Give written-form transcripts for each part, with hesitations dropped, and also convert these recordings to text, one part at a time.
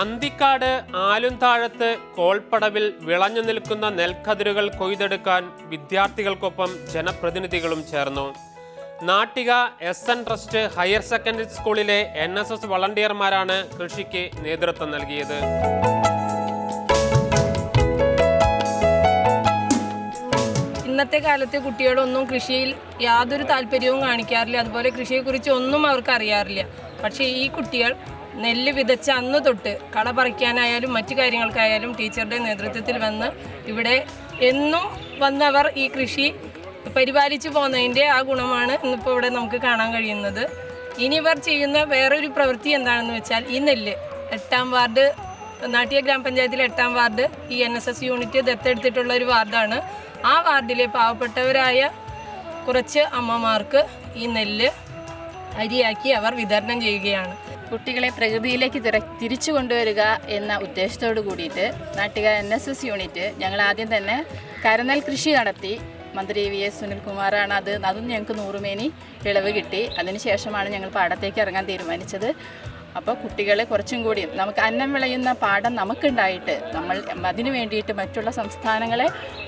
അന്തിക്കാട് ആലുംതാഴത്ത് കോൾപ്പടവിൽ വിളഞ്ഞു നിൽക്കുന്ന നെൽക്കതിരുകൾ കൊയ്തെടുക്കാൻ വിദ്യാർത്ഥികൾക്കൊപ്പം ജനപ്രതിനിധികളും ചേർന്നു. Nattika SN trust higher secondary സ്കൂളിലെ NSS വളണ്ടിയർമാരാണ് കൃഷിക്ക് നേതൃത്വം നൽകിയത്. ഇന്നത്തെ കാലത്തെ കുട്ടികളൊന്നും കൃഷിയിൽ യാതൊരു താല്പര്യവും കാണിക്കാറില്ല. അതുപോലെ കൃഷിയെക്കുറിച്ച് ഒന്നും അവർക്ക് അറിയാറില്ല. പക്ഷേ ഈ കുട്ടികൾ നെല്ല് വിതച്ച അന്ന് തൊട്ട് കള പറിക്കാനായാലും മറ്റു കാര്യങ്ങൾക്കായാലും ടീച്ചറുടെ നേതൃത്വത്തിൽ വന്ന് ഇവിടെ എന്നും വന്നവർ ഈ കൃഷി പരിപാലിച്ചു പോകുന്നതിൻ്റെ ആ ഗുണമാണ് ഇന്നിപ്പോൾ ഇവിടെ നമുക്ക് കാണാൻ കഴിയുന്നത്. ഇനി ഇവർ ചെയ്യുന്ന വേറൊരു പ്രവൃത്തി എന്താണെന്ന് വെച്ചാൽ ഈ നെല്ല് 8ാം വാർഡ് നാട്ടിക ഗ്രാമപഞ്ചായത്തിലെ 8ാം വാർഡ് ഈ NSS യൂണിറ്റ് ദത്തെടുത്തിട്ടുള്ള ഒരു വാർഡാണ്. ആ വാർഡിലെ പാവപ്പെട്ടവരായ കുറച്ച് അമ്മമാർക്ക് ഈ നെല്ല് അരിയാക്കി അവർ വിതരണം ചെയ്യുകയാണ്. കുട്ടികളെ പ്രകൃതിയിലേക്ക് തിരിച്ചു കൊണ്ടുവരിക എന്ന ഉദ്ദേശത്തോടു കൂടിയിട്ട് നാട്ടിക NSS യൂണിറ്റ് ഞങ്ങൾ ആദ്യം തന്നെ കരനെൽ കൃഷി നടത്തി. മന്ത്രി VS സുനിൽകുമാറാണ് അതും ഞങ്ങൾക്ക് 100 മേനി വിളവ് കിട്ടി. അതിനുശേഷമാണ് ഞങ്ങൾ പാടത്തേക്ക് ഇറങ്ങാൻ തീരുമാനിച്ചത്. അപ്പോൾ കുട്ടികളെ കുറച്ചും കൂടി നമുക്ക് അന്നം വിളയുന്ന പാടം നമുക്കുണ്ടായിട്ട് നമ്മൾ അതിനു വേണ്ടിയിട്ട് മറ്റുള്ള സംസ്ഥാനങ്ങളെ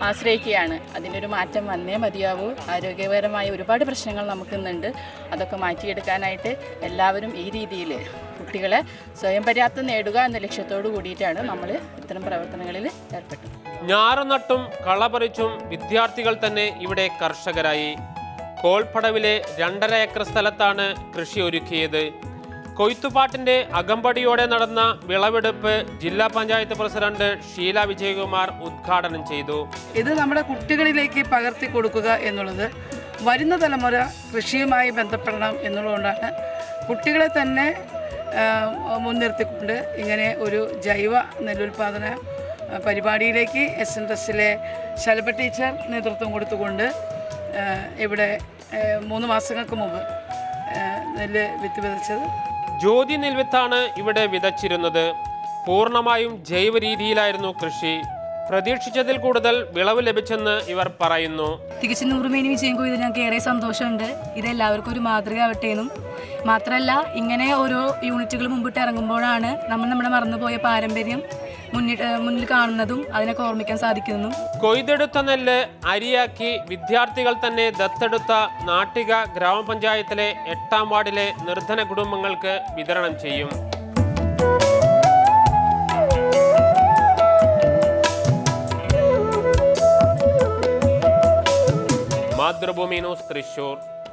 ആശ്രയിക്കുകയാണ്. അതിനൊരു മാറ്റം വന്നേ മതിയാവൂ. ആരോഗ്യപരമായ ഒരുപാട് പ്രശ്നങ്ങൾ നമുക്കിന്നുണ്ട്. അതൊക്കെ മാറ്റിയെടുക്കാനായിട്ട് എല്ലാവരും ഈ രീതിയിൽ കുട്ടികളെ സ്വയം പര്യാപ്തം നേടുക എന്ന ലക്ഷ്യത്തോടു കൂടിയിട്ടാണ് നമ്മൾ ഇത്തരം പ്രവർത്തനങ്ങളിൽ ഏർപ്പെട്ടത്. ഞാറുനട്ടും കളപറിച്ചും വിദ്യാർത്ഥികൾ തന്നെ ഇവിടെ കർഷകരായി. കോൾപ്പടവിലെ 2.5 ഏക്കർ സ്ഥലത്താണ് കൃഷി ഒരുക്കിയത്. കൊയ്ത്തുപാട്ടിന്റെ അകമ്പടിയോടെ നടന്ന വിളവെടുപ്പ് ജില്ലാ പഞ്ചായത്ത് പ്രസിഡന്റ് ഷീല വിജയകുമാർ ഉദ്ഘാടനം ചെയ്തു. ഇത് നമ്മുടെ കുട്ടികളിലേക്ക് പകർത്തി കൊടുക്കുക എന്നുള്ളത് വരുന്ന തലമുറ കൃഷിയുമായി ബന്ധപ്പെടണം എന്നുള്ളതുകൊണ്ടാണ് കുട്ടികളെ തന്നെ മുൻനിർത്തിക്കൊണ്ട് ഇങ്ങനെ ഒരു ജൈവ നെല്ലുൽപാദന പരിപാടിയിലേക്ക് SN ട്രസ്റ്റിലെ ശലഭ ടീച്ചർ നേതൃത്വം കൊടുത്തുകൊണ്ട് ഇവിടെ 3 മാസങ്ങൾക്ക് മുമ്പ് നെല്ല് വിത്ത് വിതച്ചത്. ജ്യോതി നെൽവിത്താണ് ഇവിടെ വിതച്ചിരുന്നത്. പൂർണ്ണമായും ജൈവ രീതിയിലായിരുന്നു കൃഷി. പ്രതീക്ഷിച്ചതിൽ കൂടുതൽ വിളവ് ലഭിച്ചെന്ന് ഇവർ പറയുന്നു. തികച്ചും 100 മേനി വിജയം കൊയ്ത് ഞങ്ങൾക്ക് ഏറെ സന്തോഷമുണ്ട്. ഇതെല്ലാവർക്കും ഒരു മാതൃകയാവട്ടെ എന്നും മാത്രമല്ല ഇങ്ങനെ ഓരോ യൂണിറ്റുകൾ മുമ്പിട്ട് ഇറങ്ങുമ്പോഴാണ് നമ്മുടെ മറന്നുപോയ പാരമ്പര്യം മുന്നിൽ കാണുന്നതും അതിനൊക്കെ ഓർമ്മിക്കാൻ സാധിക്കുന്നതും. കൊയ്തെടുത്ത നെല്ല് അരിയാക്കി വിദ്യാർത്ഥികൾ തന്നെ ദത്തെടുത്ത നാട്ടിക ഗ്രാമപഞ്ചായത്തിലെ 8ാം വാർഡിലെ നിർധന കുടുംബങ്ങൾക്ക് വിതരണം ചെയ്യും. മാതൃഭൂമി ന്യൂസ്, തൃശൂർ.